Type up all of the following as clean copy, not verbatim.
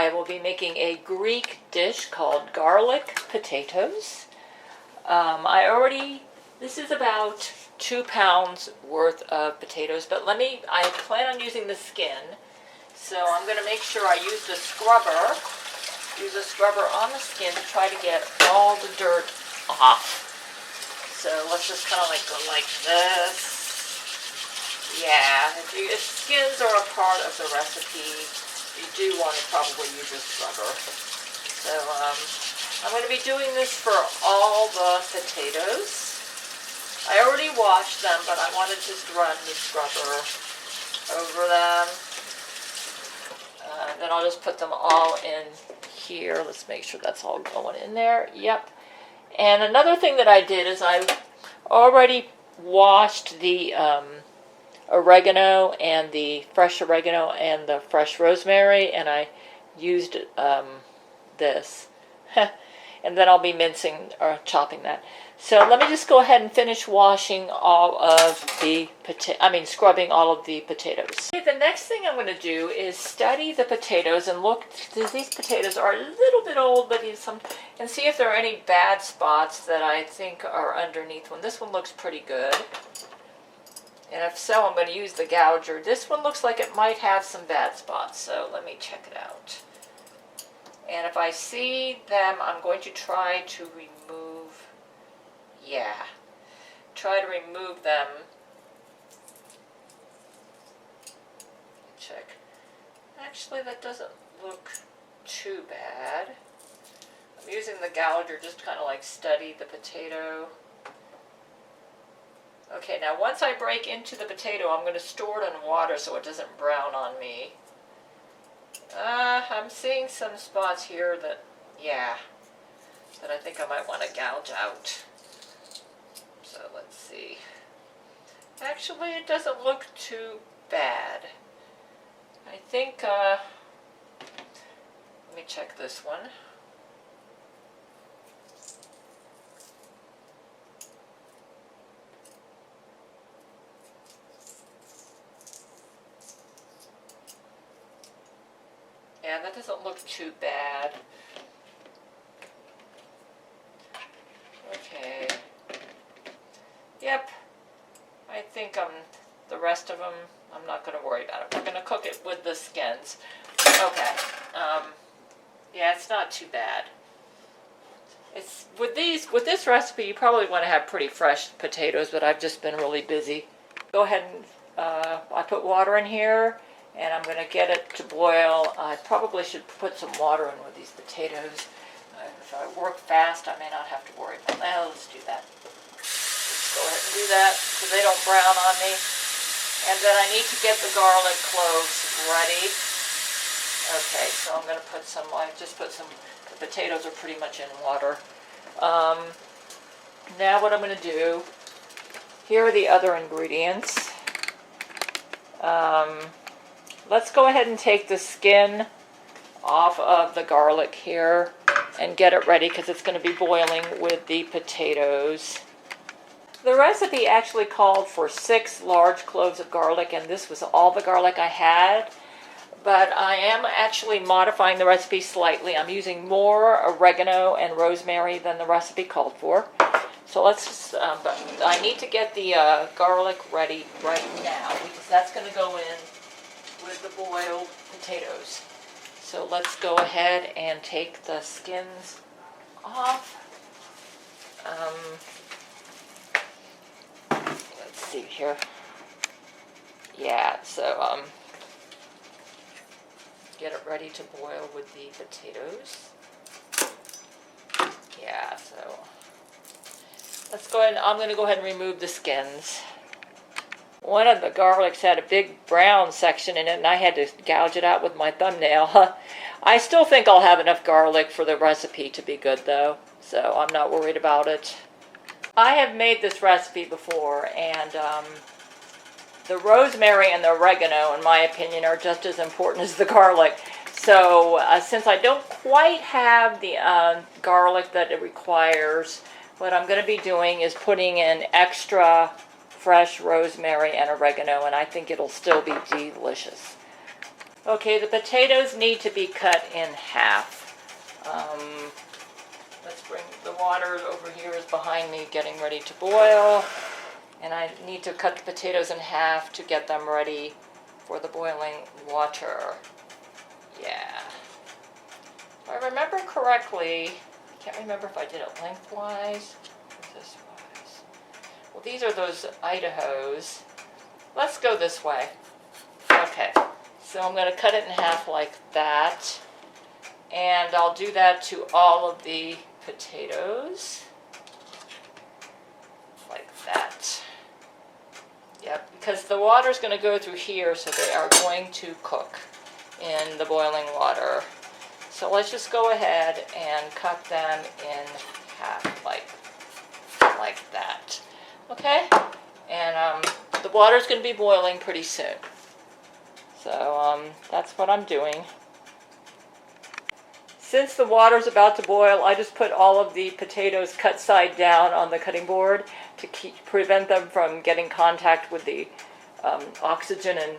I will be making a Greek dish called garlic potatoes. This is about 2 pounds worth of potatoes, but I plan on using the skin, so I'm going to make sure I use a scrubber on the skin to try to get all the dirt off. So let's just kind of like go like this. Yeah, if skins are a part of the recipe, you do want to probably use a scrubber. So I'm going to be doing this for all the potatoes. I already washed them, but I want to just run the scrubber over them. Then I'll just put them all in here. Let's make sure that's all going in there. Yep. And another thing that I did is I already washed the oregano and the fresh rosemary, and I used this. And then I'll be mincing or chopping that. So let me just go ahead and finish washing all of the scrubbing all of the potatoes. Okay, the next thing I'm going to do is study the potatoes and look. These potatoes are a little bit old, but and see if there are any bad spots that I think are underneath one. This one looks pretty good. And if so, I'm going to use the gouger. This one looks like it might have some bad spots, so let me check it out. And if I see them, I'm going to try to remove them. Check. Actually, that doesn't look too bad. I'm using the gouger just kind of like study the potato. Okay, now once I break into the potato, I'm going to store it in water so it doesn't brown on me. I'm seeing some spots here that I think I might want to gouge out. So let's see. Actually, it doesn't look too bad. I think, let me check this one. Yeah, that doesn't look too bad. Okay. Yep. I think the rest of them, I'm not going to worry about it. We're going to cook it with the skins. Okay. Yeah, it's not too bad. It's with this recipe, you probably want to have pretty fresh potatoes, but I've just been really busy. Go ahead and I put water in here. And I'm going to get it to boil. I probably should put some water in with these potatoes. If I work fast, I may not have to worry about that. Let's do that. Let's go ahead and do that so they don't brown on me. And then I need to get the garlic cloves ready. Okay, so I'm going to put some, the potatoes are pretty much in water. Now what I'm going to do, here are the other ingredients. Let's go ahead and take the skin off of the garlic here and get it ready because it's going to be boiling with the potatoes. The recipe actually called for 6 large cloves of garlic, and this was all the garlic I had. But I am actually modifying the recipe slightly. I'm using more oregano and rosemary than the recipe called for. So but I need to get the garlic ready right now because that's going to go in with the boiled potatoes. So let's go ahead and take the skins off. Let's see here. Yeah, so get it ready to boil with the potatoes. Yeah, so let's go ahead. I'm going to go ahead and remove the skins. One of the garlics had a big brown section in it, and I had to gouge it out with my thumbnail. I still think I'll have enough garlic for the recipe to be good, though, so I'm not worried about it. I have made this recipe before, and the rosemary and the oregano, in my opinion, are just as important as the garlic. So since I don't quite have the garlic that it requires, what I'm going to be doing is putting in extra fresh rosemary and oregano, and I think it'll still be delicious. Okay, the potatoes need to be cut in half. Let's bring the water over here is behind me getting ready to boil. And I need to cut the potatoes in half to get them ready for the boiling water. Yeah. If I remember correctly, I can't remember if I did it lengthwise or this wise. Well, these are those Idahos. Let's go this way. Okay, so I'm going to cut it in half like that. And I'll do that to all of the potatoes. Like that. Yep, because the water's going to go through here, so they are going to cook in the boiling water. So let's just go ahead and cut them in half, like that. Okay? And the water's going to be boiling pretty soon. So that's what I'm doing. Since the water's about to boil, I just put all of the potatoes cut side down on the cutting board to prevent them from getting contact with the oxygen and,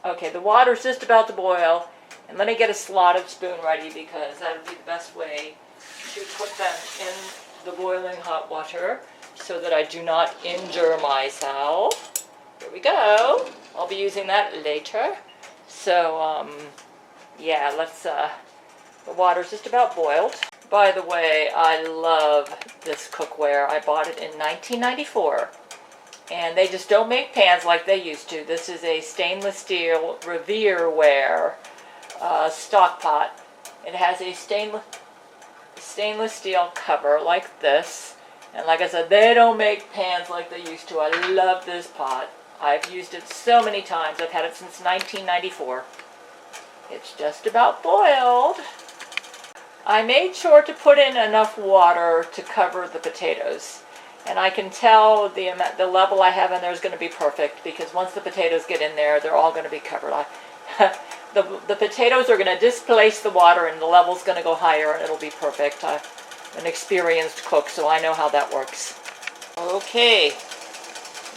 okay, the water's just about to boil. And let me get a slotted spoon ready because that would be the best way to put them in the boiling hot water so that I do not injure myself. Here we go. I'll be using that later. So, yeah, the water's just about boiled. By the way, I love this cookware. I bought it in 1994. And they just don't make pans like they used to. This is a stainless steel Revereware stock pot. It has a stainless steel cover like this. And like I said, they don't make pans like they used to. I love this pot. I've used it so many times. I've had it since 1994. It's just about boiled. I made sure to put in enough water to cover the potatoes. And I can tell the level I have in there is going to be perfect because once the potatoes get in there, they're all going to be covered. The potatoes are going to displace the water and the level's going to go higher and it'll be perfect. I'm an experienced cook, so I know how that works. Okay,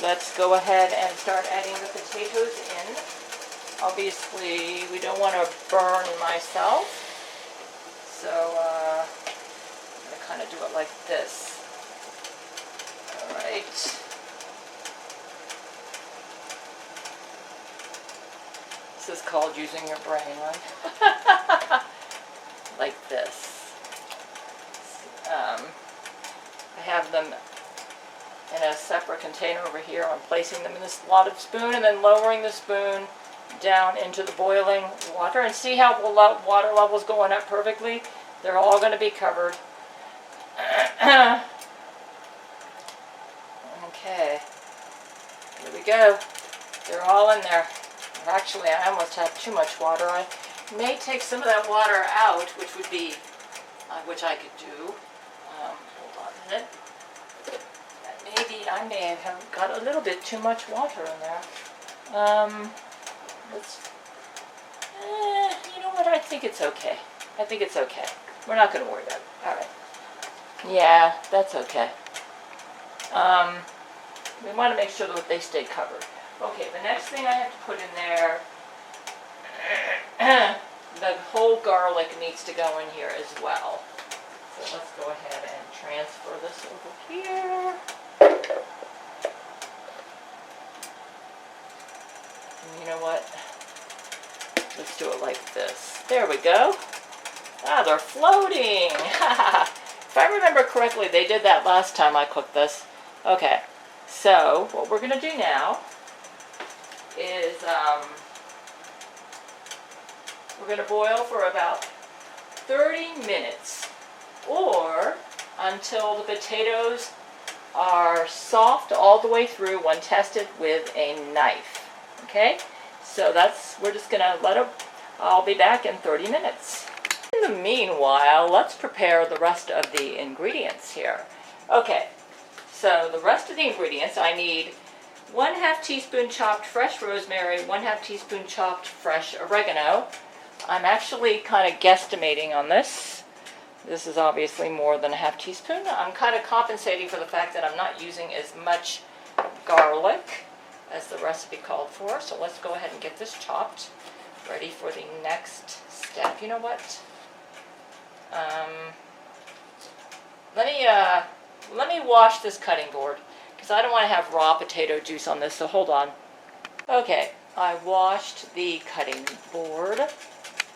let's go ahead and start adding the potatoes in. Obviously, we don't want to burn myself, so I'm going to kind of do it like this. All right. This is called using your brain, right? Like this. I have them in a separate container over here. I'm placing them in the slotted spoon and then lowering the spoon down into the boiling water. And see how the water level's going up perfectly? They're all going to be covered. Okay. Here we go. They're all in there. Actually, I almost have too much water. I may take some of that water out, which would be, which I could do. Hold on a minute. Maybe I may have got a little bit too much water in there. You know what? I think it's okay. I think it's okay. We're not going to worry about it. All right. Yeah, that's okay. We want to make sure that they stay covered. Okay, the next thing I have to put in there, the whole garlic needs to go in here as well. So let's go ahead and transfer this over here. And you know what? Let's do it like this. There we go. Ah, they're floating. If I remember correctly, they did that last time I cooked this. Okay, so what we're going to do now is we're going to boil for about 30 minutes or until the potatoes are soft all the way through when tested with a knife. Okay, so we're just going to let it, I'll be back in 30 minutes. In the meanwhile, let's prepare the rest of the ingredients here. Okay, so the rest of the ingredients, I need 1/2 teaspoon chopped fresh rosemary, 1/2 teaspoon chopped fresh oregano. I'm actually kind of guesstimating on this. This is obviously more than 1/2 teaspoon. I'm kind of compensating for the fact that I'm not using as much garlic as the recipe called for. So let's go ahead and get this chopped, ready for the next step. You know what? Let me wash this cutting board, because I don't want to have raw potato juice on this, so hold on. Okay, I washed the cutting board,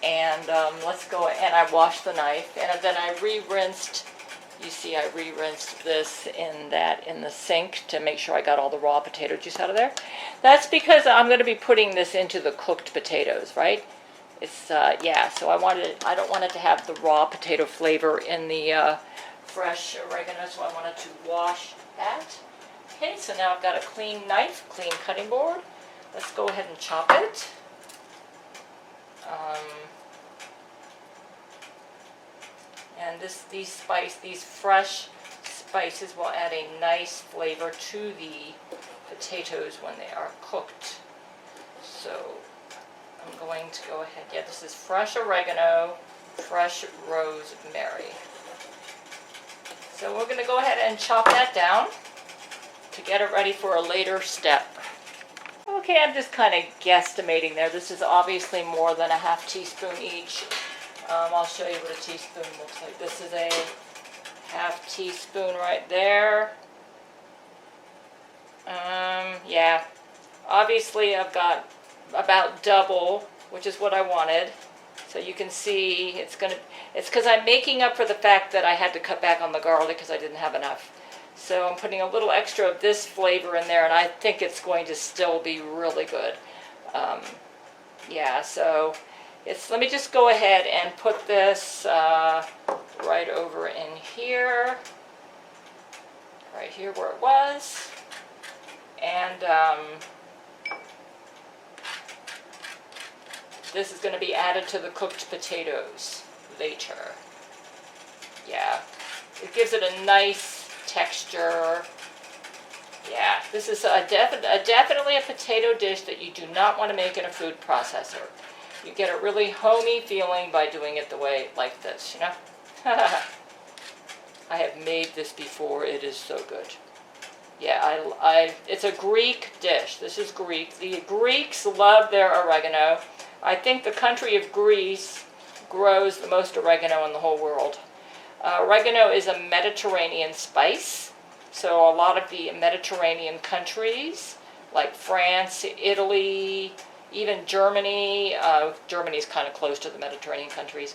and let's go, and I washed the knife, and then I re-rinsed. You see, I re-rinsed this in the sink to make sure I got all the raw potato juice out of there. That's because I'm going to be putting this into the cooked potatoes, right? It's yeah. So I don't want it to have the raw potato flavor in the fresh oregano, so I wanted to wash that. Okay, so now I've got a clean knife, clean cutting board. Let's go ahead and chop it. And these fresh spices will add a nice flavor to the potatoes when they are cooked. So I'm going to go ahead. Yeah, this is fresh oregano, fresh rosemary. So we're going to go ahead and chop that down to get it ready for a later step. Okay, I'm just kind of guesstimating there. This is obviously more than a half teaspoon each. I'll show you what a teaspoon looks like. This is a half teaspoon right there. Yeah, obviously I've got about double, which is what I wanted. So you can see it's because I'm making up for the fact that I had to cut back on the garlic because I didn't have enough. So I'm putting a little extra of this flavor in there, and I think it's going to still be really good. Yeah, so let me just go ahead and put this right over in here, right here where it was, and this is going to be added to the cooked potatoes later. Yeah, it gives it a nice texture. Yeah, this is definitely a potato dish that you do not want to make in a food processor. You get a really homey feeling by doing it the way like this, you know? I have made this before. It is so good. Yeah, it's a Greek dish. This is Greek. The Greeks love their oregano. I think the country of Greece grows the most oregano in the whole world. Oregano is a Mediterranean spice. So a lot of the Mediterranean countries, like France, Italy, even Germany, Germany's kind of close to the Mediterranean countries,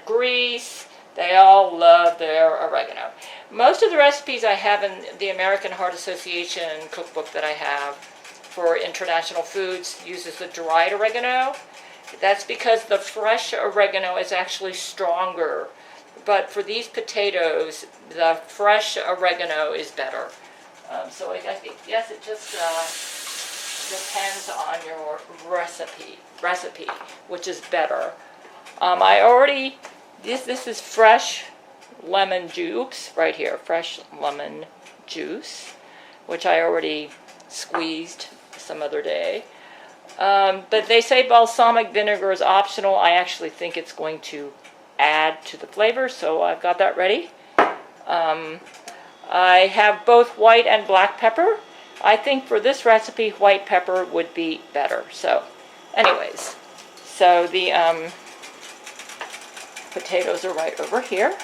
Greece, they all love their oregano. Most of the recipes I have in the American Heart Association cookbook that I have for international foods uses the dried oregano. That's because the fresh oregano is actually stronger. But for these potatoes, the fresh oregano is better. So I think, yes, it just depends on your recipe, which is better. This is fresh lemon juice right here, fresh lemon juice, which I already squeezed some other day. But they say balsamic vinegar is optional. I actually think it's going to add to the flavor, so I've got that ready. I have both white and black pepper. I think for this recipe, white pepper would be better. So, anyways, so the potatoes are right over here.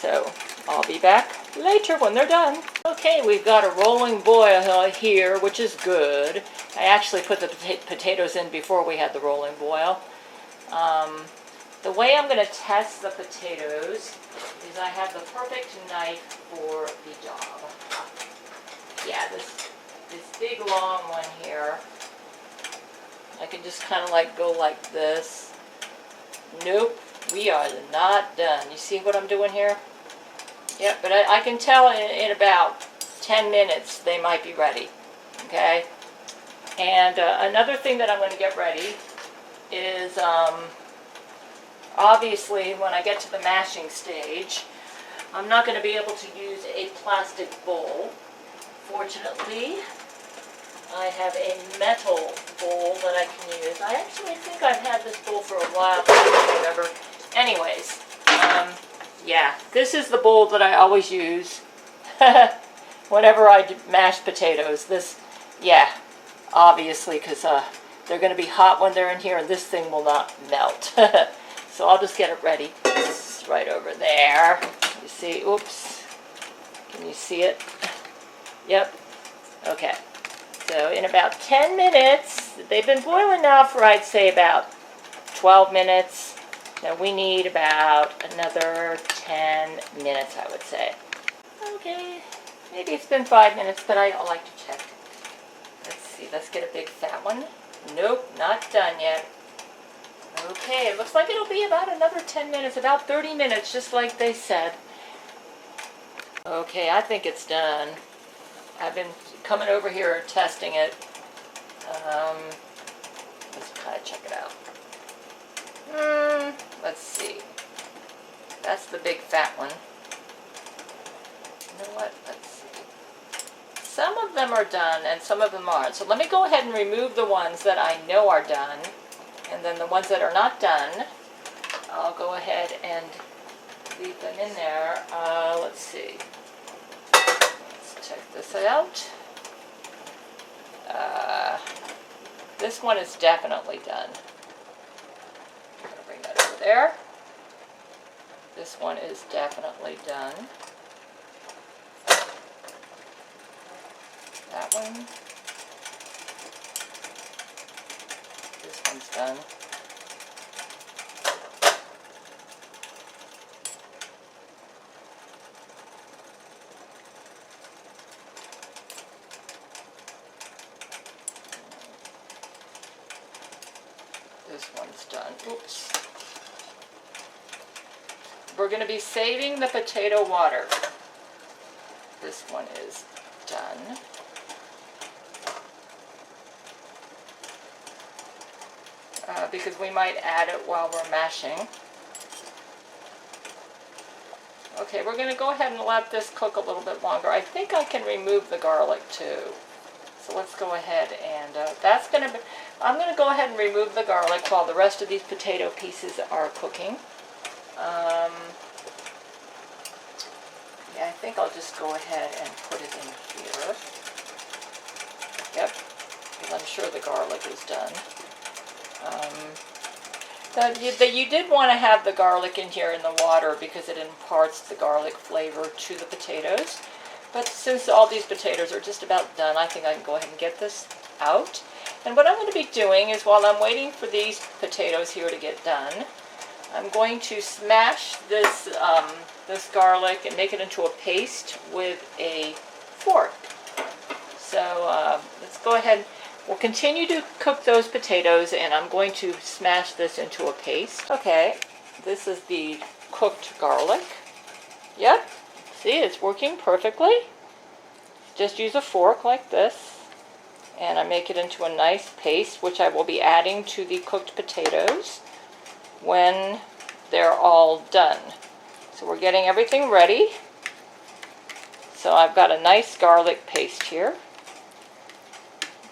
So, I'll be back later when they're done. Okay, we've got a rolling boil here, which is good. I actually put the potatoes in before we had the rolling boil. The way I'm going to test the potatoes is I have the perfect knife for the job. Yeah, this big long one here. I can just kind of like go like this. Nope, we are not done. You see what I'm doing here? Yeah, but I can tell in about 10 minutes they might be ready. Okay? And another thing that I'm going to get ready is obviously when I get to the mashing stage, I'm not going to be able to use a plastic bowl. Fortunately, I have a metal bowl that I can use. I actually think I've had this bowl for a while, but I don't remember. Anyways, yeah, this is the bowl that I always use whenever I mash potatoes. This Yeah, obviously, because they're going to be hot when they're in here, and this thing will not melt. So I'll just get it ready. It's right over there. You see, oops. Can you see it? Yep. Okay. So in about 10 minutes, they've been boiling now for, I'd say, about 12 minutes. Now we need about another 10 minutes, I would say. Okay. Maybe it's been 5 minutes, but I like to check. Let's see. Let's get a big fat one. Nope, not done yet. Okay, it looks like it'll be about another 10 minutes, about 30 minutes, just like they said. Okay, I think it's done. I've been coming over here and testing it. Let's kind of check it out. Let's see. That's the big fat one. You know what? Let's see. Some of them are done and some of them aren't. So let me go ahead and remove the ones that I know are done. And then the ones that are not done, I'll go ahead and leave them in there. Let's see. Let's check this out. This one is definitely done. I'm going to bring that over there. This one is definitely done. That one. This one's done. This one's done. Oops. We're going to be saving the potato water. This one is done. Because we might add it while we're mashing. Okay, we're going to go ahead and let this cook a little bit longer. I think I can remove the garlic too. So let's go ahead and I'm going to go ahead and remove the garlic while the rest of these potato pieces are cooking. Yeah, I think I'll just go ahead and put it in here. Yep, because I'm sure the garlic is done. You did want to have the garlic in here in the water because it imparts the garlic flavor to the potatoes. But since all these potatoes are just about done, I think I can go ahead and get this out. And what I'm going to be doing is, while I'm waiting for these potatoes here to get done, I'm going to smash this, this garlic and make it into a paste with a fork. So let's go ahead. We'll continue to cook those potatoes, and I'm going to smash this into a paste. Okay, this is the cooked garlic. Yep, see, it's working perfectly. Just use a fork like this, and I make it into a nice paste, which I will be adding to the cooked potatoes when they're all done. So we're getting everything ready. So I've got a nice garlic paste here.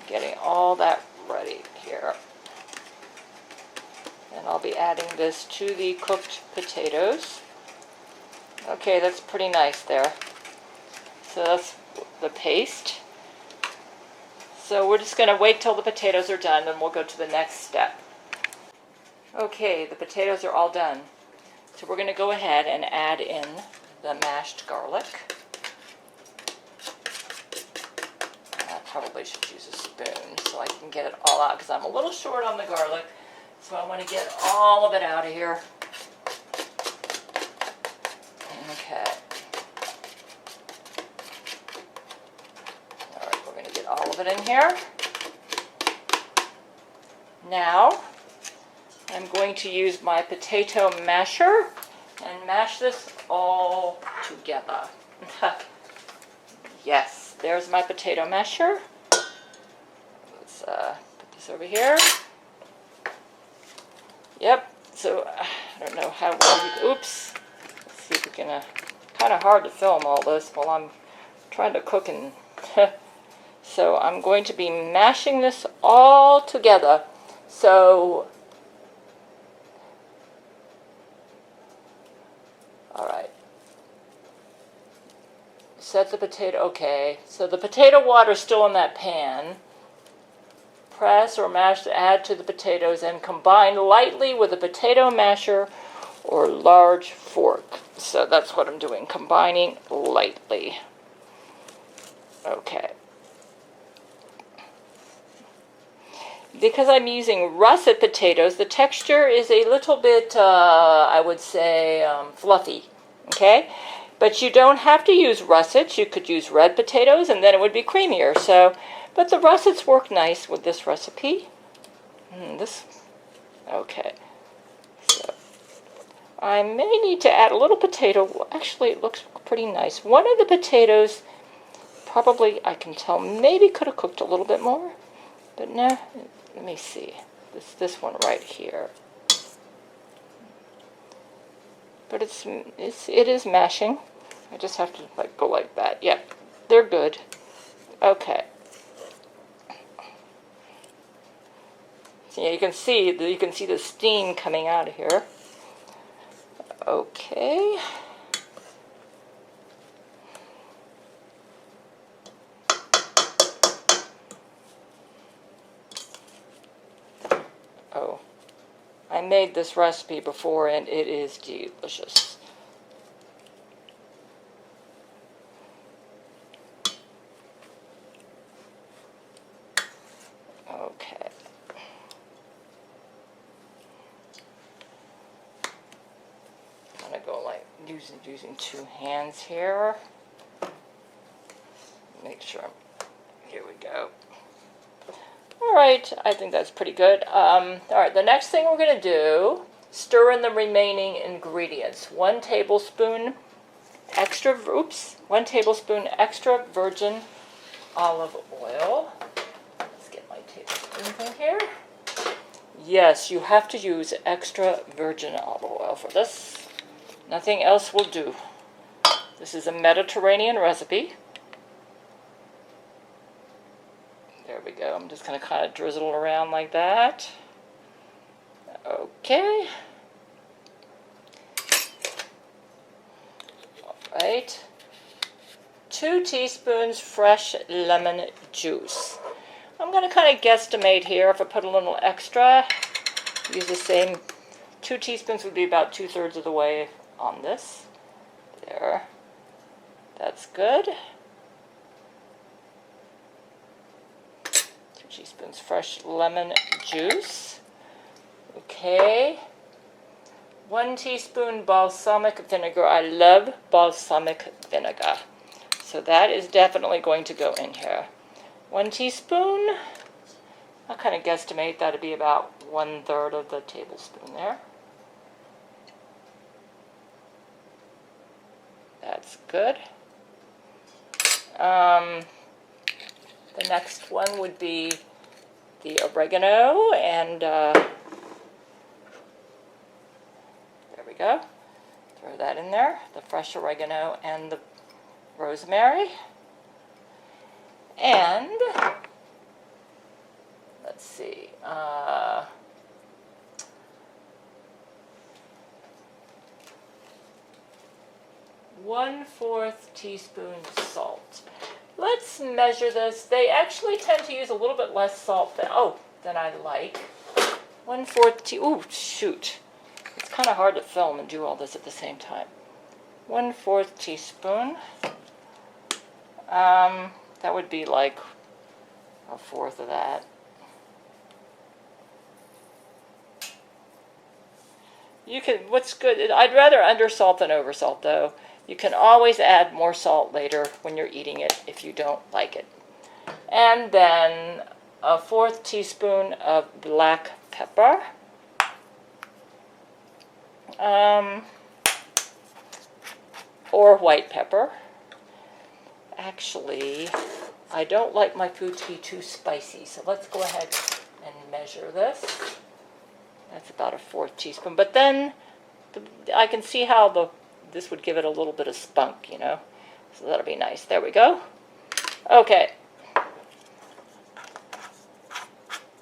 Getting all that ready here. And I'll be adding this to the cooked potatoes. Okay, that's pretty nice there. So that's the paste. So we're just going to wait till the potatoes are done, and we'll go to the next step. Okay, the potatoes are all done. So we're going to go ahead and add in the mashed garlic. Probably should use a spoon so I can get it all out, because I'm a little short on the garlic, so I want to get all of it out of here. Okay. Alright, we're going to get all of it in here. Now, I'm going to use my potato masher and mash this all together. Yes. There's my potato masher. Let's put this over here. Yep. So I don't know how well you. Oops. Let's see if we can. Kind of hard to film all this while I'm trying to cook and. So I'm going to be mashing this all together. So. All right. Set the potato, okay, so the potato water's still in that pan, press or mash to add to the potatoes and combine lightly with a potato masher or large fork. So that's what I'm doing, combining lightly. Okay. Because I'm using russet potatoes, the texture is a little bit, I would say, fluffy. Okay? But you don't have to use russets. You could use red potatoes and then it would be creamier. So, but the russets work nice with this recipe. Okay. So, I may need to add a little potato. Actually, it looks pretty nice. One of the potatoes, probably, I can tell, maybe could have cooked a little bit more. But no, let me see. This one right here. But it is mashing. I just have to go like that. Yep, they're good. Okay. So yeah, you can see the steam coming out of here. Okay. Oh, I made this recipe before and it is delicious. Okay. I'm gonna go like using two hands here. Make sure. Here we go. All right, I think that's pretty good. All right, the next thing we're gonna do, stir in the remaining ingredients. 1 tablespoon extra virgin olive oil. Let's get my tablespoons in here. Yes, you have to use extra virgin olive oil for this. Nothing else will do. This is a Mediterranean recipe. There we go. I'm just going to kind of drizzle it around like that. Okay. All right. 2 teaspoons fresh lemon juice. I'm going to kind of guesstimate here. If I put a little extra, use the same. 2 teaspoons would be about 2/3 of the way on this. There. That's good. 2 teaspoons fresh lemon juice. Okay. 1 teaspoon balsamic vinegar. I love balsamic vinegar. So that is definitely going to go in here. 1 teaspoon. I'll kind of guesstimate that to be about 1/3 of the tablespoon there. That's good. The next one would be the oregano, and there we go. Throw that in there, the fresh oregano and the rosemary. And let's see, 1/4 teaspoon salt. Let's measure this. They actually tend to use a little bit less salt than I like. 1/4 ooh, shoot. It's kind of hard to film and do all this at the same time. 1/4 teaspoon. That would be like 1/4 of that. You can, what's good, I'd rather undersalt than oversalt though. You can always add more salt later when you're eating it if you don't like it. And then 1/4 teaspoon of black pepper. Or white pepper. Actually, I don't like my food to be too spicy, so let's go ahead and measure this. That's about 1/4 teaspoon. But then I can see how this would give it a little bit of spunk, you know. So that'll be nice. There we go. Okay.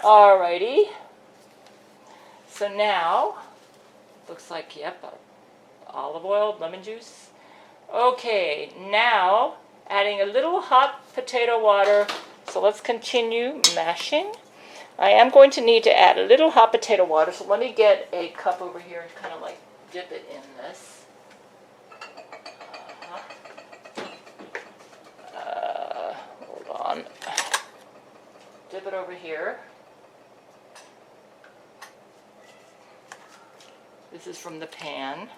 Alrighty. So now, looks like, yep, olive oil, lemon juice. Okay, now adding a little hot potato water. So let's continue mashing. I am going to need to add a little hot potato water, so let me get a cup over here and kind of like dip it in this. Hold on. Dip it over here. This is from the pan.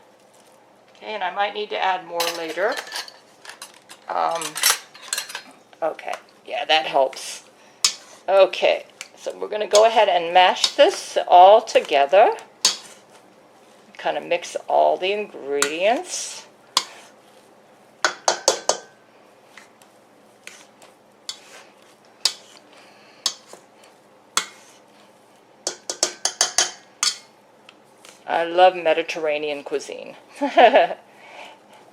Okay, and I might need to add more later. Okay, yeah, that helps. Okay, so we're going to go ahead and mash this all together. Kind of mix all the ingredients. I love Mediterranean cuisine.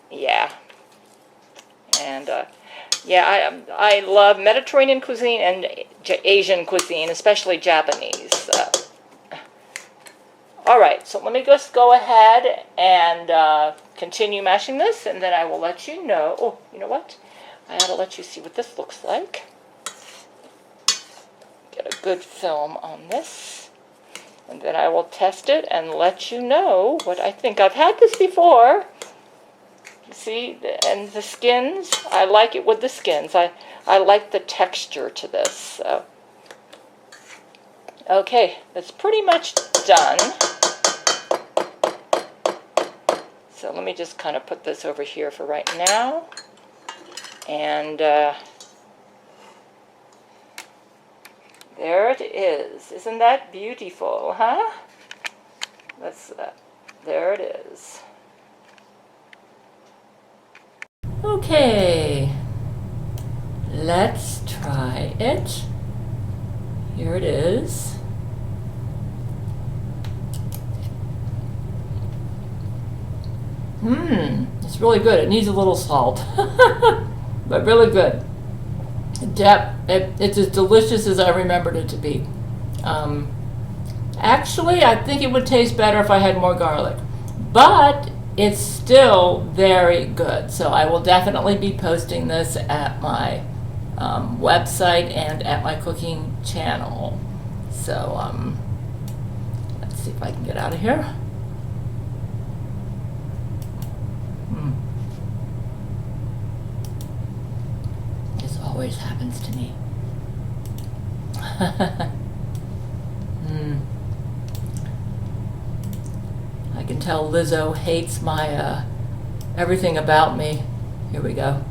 Yeah. And yeah, I love Mediterranean cuisine and Asian cuisine, especially Japanese. All right, so let me just go ahead and continue mashing this, and then I will let you know. Oh, you know what? I ought to let you see what this looks like. Get a good film on this, and then I will test it and let you know what I think. I've had this before. See, and the skins, I like it with the skins. I like the texture to this. So. Okay, that's pretty much done. So let me just kind of put this over here for right now. And there it is. Isn't that beautiful, huh? There it is. Okay, let's try it. Here it is. It's really good. It needs a little salt, but really good. It's as delicious as I remembered it to be. Actually, I think it would taste better if I had more garlic, but it's still very good. So I will definitely be posting this at my website and at my cooking channel. So let's see if I can get out of here. This always happens to me. I can tell Lizzo hates my everything about me. Here we go.